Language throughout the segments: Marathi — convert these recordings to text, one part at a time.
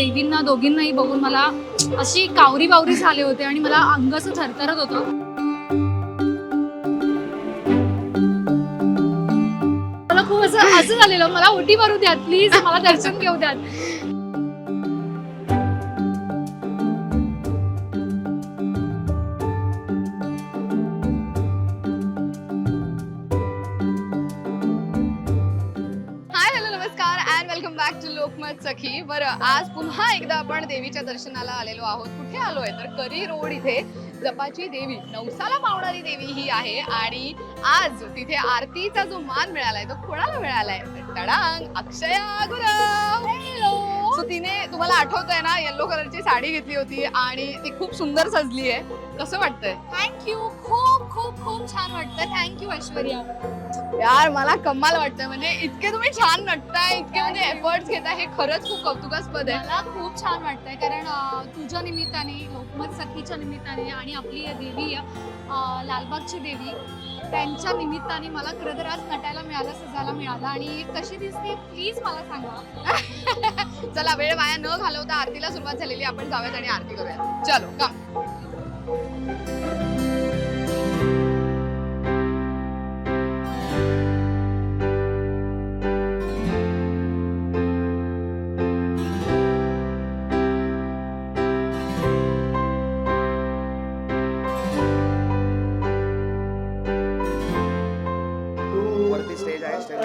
देवींना दोघींनाही बघून मला अशी कावरी बावरी झाले होते आणि मला अंग असं थरथरत होतं. मला खूप असं झालेलं, मला ओटी भरू द्यात प्लीज, मला दर्शन घेऊ द्यात. वेलकम बॅक टू लोकमत सखी. बरं, आज पुन्हा एकदा आपण देवीच्या दर्शनाला आलेलो आहोत. कुठे आलोय तर करी रोड इथे जपाची देवी, नवसाला पावणारी देवी ही आहे. आणि आज तिथे आरतीचा जो मान मिळालाय तो कोणाला मिळालाय? तडांग, अक्षया गुरव. सो तिने, तुम्हाला आठवतंय ना, येलो कलरची साडी घेतली होती आणि ती खूप सुंदर सजली आहे. कसं वाटतंय? थँक्यू, खूप खूप खूप छान वाटतं. थँक्यू ऐश्वर्या. यार मला कमाल वाटतंय, म्हणजे इतके तुम्ही छान नटताय, इतके म्हणजे एफर्ट्स घेताय, हे खरंच खूप कौतुकास्पद आहे. मला खूप छान वाटतंय कारण तुझ्या निमित्ताने, लोकमत सखीच्या निमित्ताने आणि आपली देवी लालबागची देवी, त्यांच्या निमित्ताने मला खरं तर आज नटायला मिळालं, सजायला मिळालं. आणि कशी दिसते प्लीज मला सांगा. चला, वेळ वाया न घालवता आरतीला सुरुवात झालेली, आपण जाऊयात आणि आरती करूयात. चलो कम. वरती स्टेज आहे, स्टेज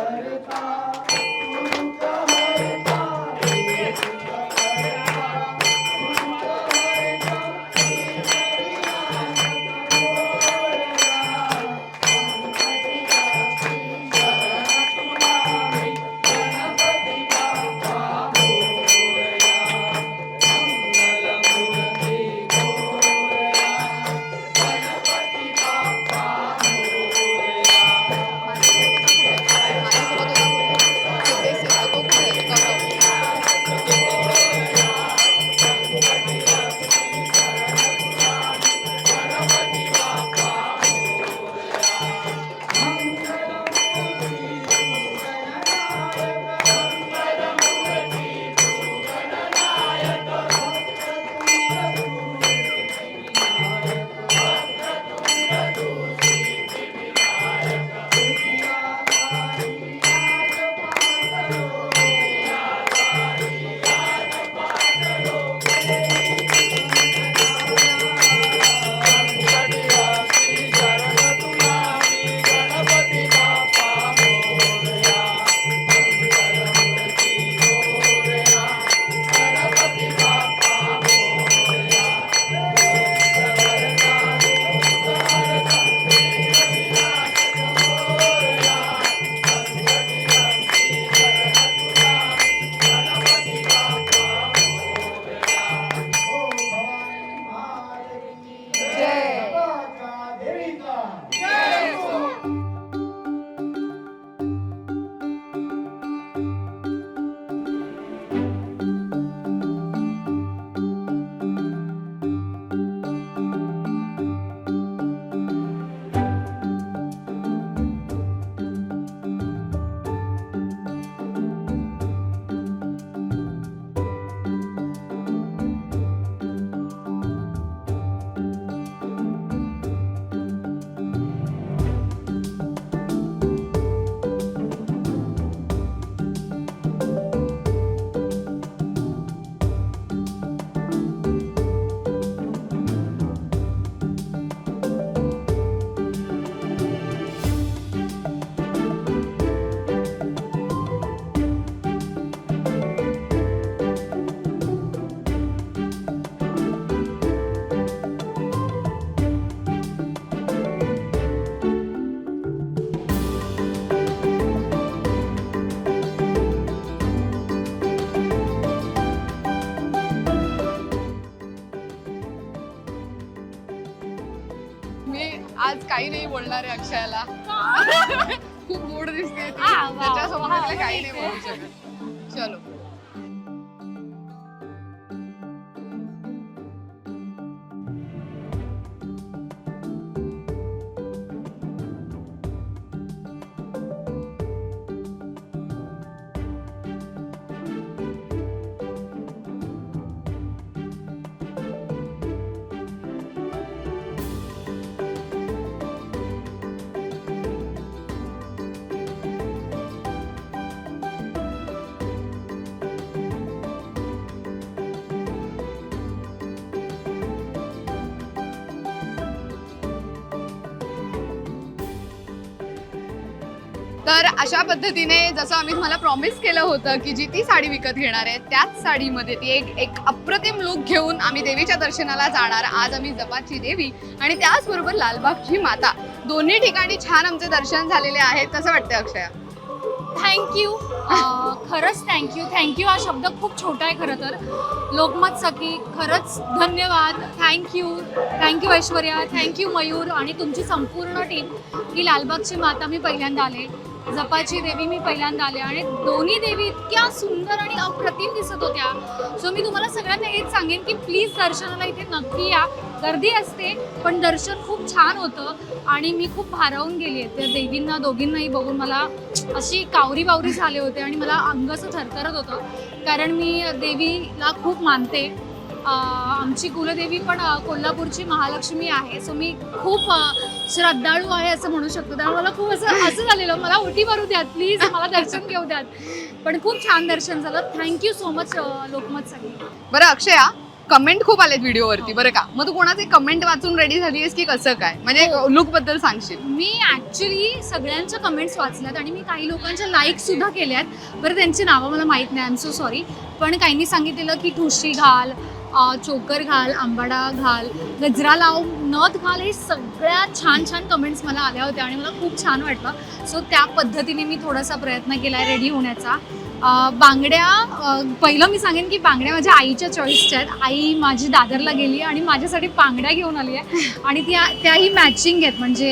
आज काही नाही बोलणार आहे अक्षयाला. खूप मूड दिसते, त्याच्यासोबत काही नाही बोलू शकत. चलो. तर अशा पद्धतीने जसं आम्ही तुम्हाला प्रॉमिस केलं होतं की जी ती साडी विकत घेणार आहे त्याच साडीमध्ये ती एक अप्रतिम लुक घेऊन आम्ही देवीच्या दर्शनाला जाणार. आज आम्ही जपाची देवी आणि त्याचबरोबर लालबागची माता दोन्ही ठिकाणी छान आमचे दर्शन झालेले आहेत. कसं वाटतंय अक्षया? थँक्यू. खरंच थँक्यू हा शब्द खूप छोटा आहे खरं तर. लोकमत सखी खरंच धन्यवाद. थँक्यू ऐश्वर्या, थँक्यू मयूर आणि तुमची संपूर्ण टीम. की लालबागची माता मी पहिल्यांदा आले, जपाची देवी मी पहिल्यांदा आले आणि दोन्ही देवी इतक्या सुंदर आणि अप्रतिम दिसत होत्या. सो मी तुम्हाला सगळ्यांना हेच सांगेन की प्लीज दर्शनाला इथे नक्की या. गर्दी असते पण दर्शन खूप छान होतं आणि मी खूप भारावून गेली आहे. त्या देवींना दोघींनाही बघून मला अशी कावरी बावरी झाले होते आणि मला अंग असं थरथरत होतं कारण मी देवीला खूप मानते. आमची कुलदेवी पण कोल्हापूरची महालक्ष्मी आहे. सो मी खूप श्रद्धाळू आहे असं म्हणू शकतो. त्यामुळे मला खूप असं झालेलं मला उठी मारू द्यात प्लीज, मला दर्शन घेऊ द्यात. पण खूप छान दर्शन झालं. थँक्यू सो मच लोकमत सगळी. बरं अक्षया, कमेंट खूप आलेत व्हिडिओवरती बरं का, मग तू कोणाचे कमेंट वाचून रेडी झाली आहेस की कसं काय, म्हणजे लुक बद्दल सांगशील? मी ऍक्च्युली सगळ्यांच्या कमेंट्स वाचल्यात आणि मी काही लोकांच्या लाईक सुद्धा केल्यात. बरं त्यांची नावं मला माहीत नाही, आय एम सो सॉरी. पण काहींनी सांगितलेलं की ठुशी घाल, चोकर घाल, आंबाडा घाल, गजरा लाव, नथ घाल. हे सगळ्या छान छान कमेंट्स मला आल्या होत्या आणि मला खूप छान वाटलं. सो त्या पद्धतीने मी थोडासा प्रयत्न केला आहे रेडी होण्याचा. बांगड्या, पहिलं मी सांगेन की बांगड्या माझ्या आईच्या चॉईसच्या आहेत. आई माझी दादरला गेली आणि माझ्यासाठी बांगड्या घेऊन आली आहे आणि त्याही मॅचिंग आहेत, म्हणजे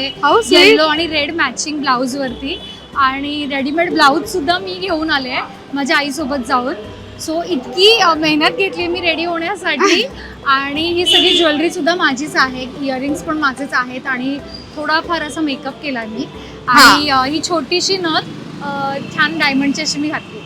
येलो आणि रेड मॅचिंग ब्लाऊजवरती. आणि रेडीमेड ब्लाऊजसुद्धा मी घेऊन आले आहे माझ्या आईसोबत जाऊन. सो इतकी मेहनत घेतली मी रेडी होण्यासाठी. आणि ही सगळी ज्वेलरीसुद्धा माझीच आहे, इयरिंग्स पण माझेच आहेत आणि थोडाफार असा मेकअप केला मी. आणि ही छोटीशी नथ छान डायमंडची अशी मी घातली.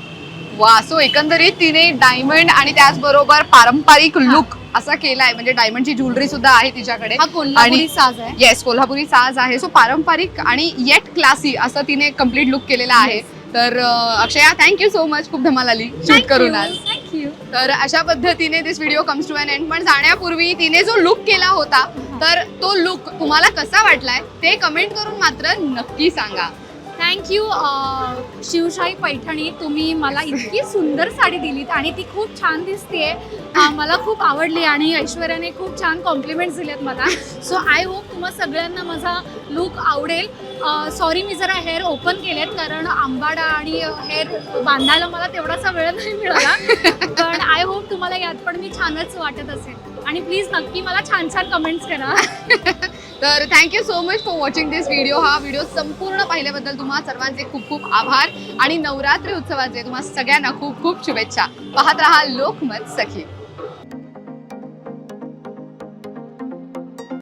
वा, सो एकंदरीत तिने डायमंड आणि त्याचबरोबर पारंपरिक लुक असा केलाय, म्हणजे डायमंडची ज्वेलरी सुद्धा आहे तिच्याकडे. हा कोल्हापुरी साज आहे. येस, कोल्हापुरी साज आहे. सो पारंपरिक आणि येट क्लासी असं तिने कम्प्लीट लुक केलेला आहे. तर अक्षया, थँक्यू सो मच, खूप धमाल आली शूट करून आज. थँक्यू. तर अशा पद्धतीने this video comes to an end. पण जाण्यापूर्वी तिने जो लुक केला होता तर तो लुक तुम्हाला कसा वाटलाय ते कमेंट करून मात्र नक्की सांगा. थँक्यू शिवशाही पैठणी, तुम्ही मला इतकी सुंदर साडी दिलीत आणि ती खूप छान दिसतेय. मला खूप आवडली आणि ऐश्वर्याने खूप छान कॉम्प्लिमेंट्स दिलेत मला. सो आय होप तुम्हा सगळ्यांना माझा लुक आवडेल. सॉरी मी जरा हेअर ओपन केलेत कारण आंबाडा आणि हेअर बांधायला मला तेवढासा वेळ नाही मिळाला. पण आय होप तुम्हाला यात पण मी छानच वाटत असेल आणि प्लीज नक्की मला छान छान कमेंट्स करा. तर thank you so much for watching this video. हा व्हिडिओ संपूर्ण पाहिल्याबद्दल तुम्हा सर्वांचे खूप खूप आभार आणि नवरात्री उत्सवाचे तुम्हा सगळ्यांना खूप खूप शुभेच्छा. पाहत रहा लोकमत सखी.